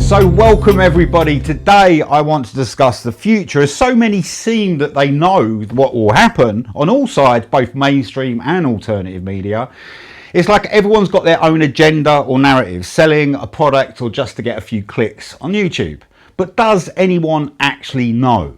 So welcome everybody. Today I want to discuss the future, as so many seem that they know what will happen on all sides, both mainstream and alternative media. It's like everyone's got their own agenda or narrative, selling a product or just to get a few clicks on YouTube. But does anyone actually know?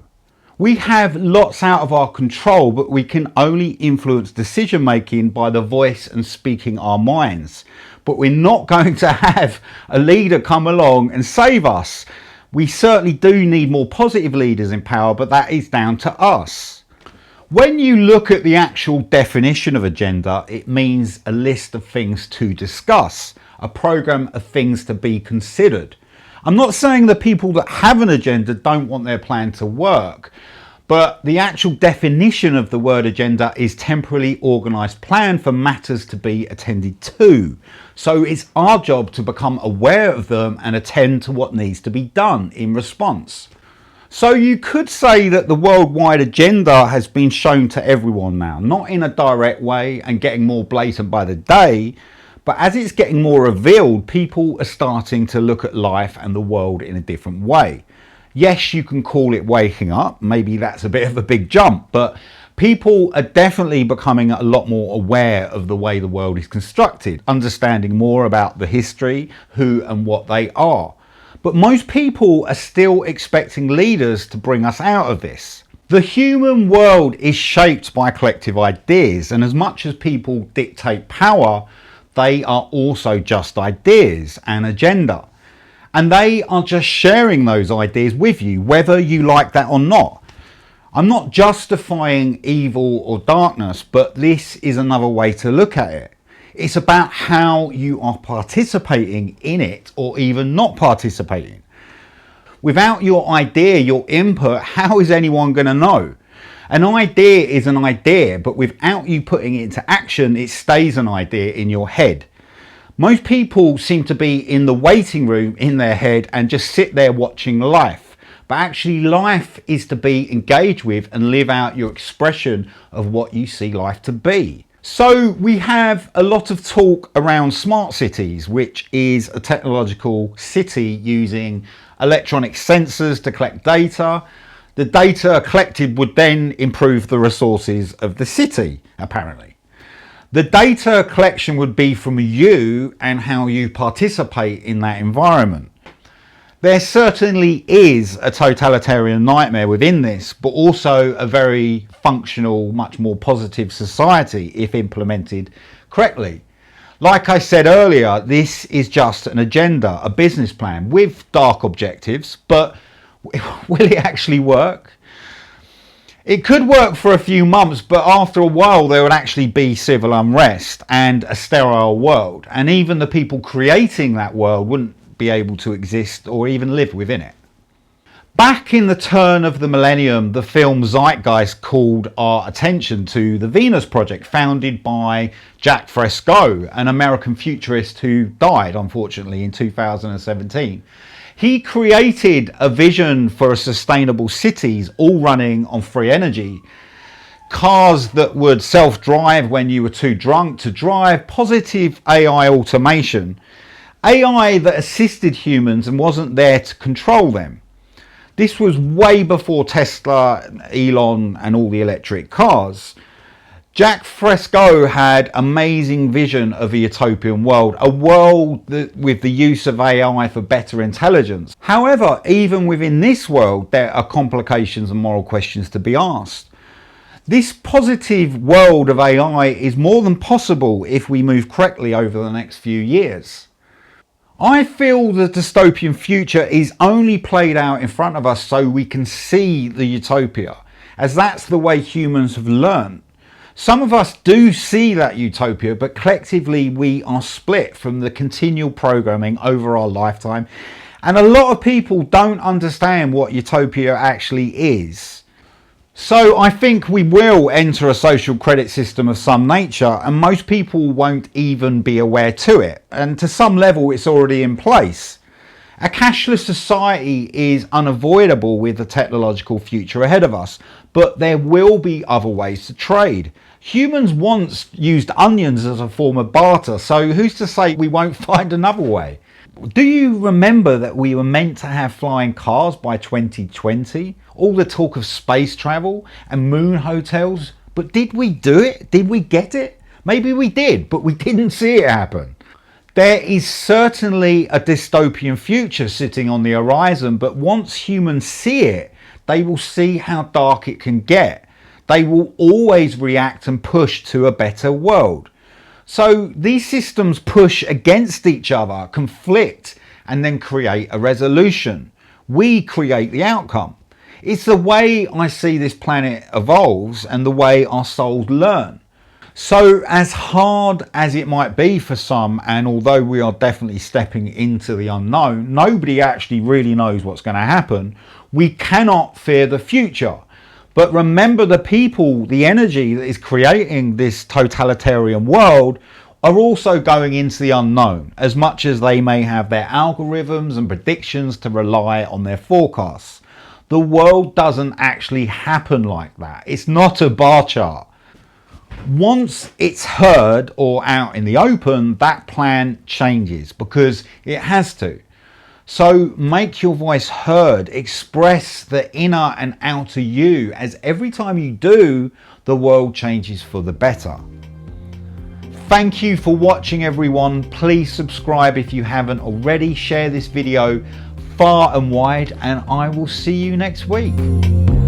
We have lots out of our control, but we can only influence decision making by the voice and speaking our minds. But we're not going to have a leader come along and save us. We certainly do need more positive leaders in power, but that is down to us. When you look at the actual definition of agenda, it means a list of things to discuss, a program of things to be considered. I'm not saying the people that have an agenda don't want their plan to work, but the actual definition of the word agenda is temporarily organised plan for matters to be attended to. So it's our job to become aware of them and attend to what needs to be done in response. So you could say that the worldwide agenda has been shown to everyone now, not in a direct way and getting more blatant by the day, but as it's getting more revealed, people are starting to look at life and the world in a different way. Yes, you can call it waking up. Maybe that's a bit of a big jump, but people are definitely becoming a lot more aware of the way the world is constructed, understanding more about the history, who and what they are. But most people are still expecting leaders to bring us out of this. The human world is shaped by collective ideas, and as much as people dictate power, they are also just ideas and agenda. And they are just sharing those ideas with you, whether you like that or not. I'm not justifying evil or darkness, but this is another way to look at it. It's about how you are participating in it or even not participating. Without your idea, your input, how is anyone going to know? An idea is an idea, but without you putting it into action, it stays an idea in your head. Most people seem to be in the waiting room in their head and just sit there watching life. But actually life is to be engaged with and live out your expression of what you see life to be. So we have a lot of talk around smart cities, which is a technological city using electronic sensors to collect data. The data collected would then improve the resources of the city, apparently. The data collection would be from you and how you participate in that environment. There certainly is a totalitarian nightmare within this, but also a very functional, much more positive society if implemented correctly. Like I said earlier, this is just an agenda, a business plan with dark objectives, but will it actually work? It could work for a few months, but after a while there would actually be civil unrest and a sterile world, and even the people creating that world wouldn't be able to exist or even live within it. Back in the turn of the millennium, the film Zeitgeist called our attention to the Venus Project, founded by Jacques Fresco, an American futurist who died unfortunately in 2017. He created a vision for sustainable cities all running on free energy, cars that would self-drive when you were too drunk to drive, positive AI automation, AI that assisted humans and wasn't there to control them. This was way before Tesla, Elon and all the electric cars. Jacques Fresco had amazing vision of a utopian world, a world that, with the use of AI for better intelligence. However, even within this world, there are complications and moral questions to be asked. This positive world of AI is more than possible if we move correctly over the next few years. I feel the dystopian future is only played out in front of us so we can see the utopia, as that's the way humans have learned. Some of us do see that utopia, but collectively we are split from the continual programming over our lifetime, and a lot of people don't understand what utopia actually is. So I think we will enter a social credit system of some nature, and most people won't even be aware to it, and to some level it's already in place. A cashless society is unavoidable with the technological future ahead of us, but there will be other ways to trade. Humans once used onions as a form of barter, so who's to say we won't find another way? Do you remember that we were meant to have flying cars by 2020? All the talk of space travel and moon hotels, but did we do it? Did we get it? Maybe we did, but we didn't see it happen. There is certainly a dystopian future sitting on the horizon, but once humans see it, they will see how dark it can get. They will always react and push to a better world. So these systems push against each other, conflict, and then create a resolution. We create the outcome. It's the way I see this planet evolves and the way our souls learn. So as hard as it might be for some, and although we are definitely stepping into the unknown, nobody actually really knows what's going to happen. We cannot fear the future. But remember, the people, the energy that is creating this totalitarian world are also going into the unknown, as much as they may have their algorithms and predictions to rely on their forecasts. The world doesn't actually happen like that. It's not a bar chart. Once it's heard or out in the open, that plan changes because it has to. So make your voice heard, express the inner and outer you, as every time you do, the world changes for the better. Thank you for watching, everyone. Please subscribe if you haven't already. Share this video far and wide, and I will see you next week.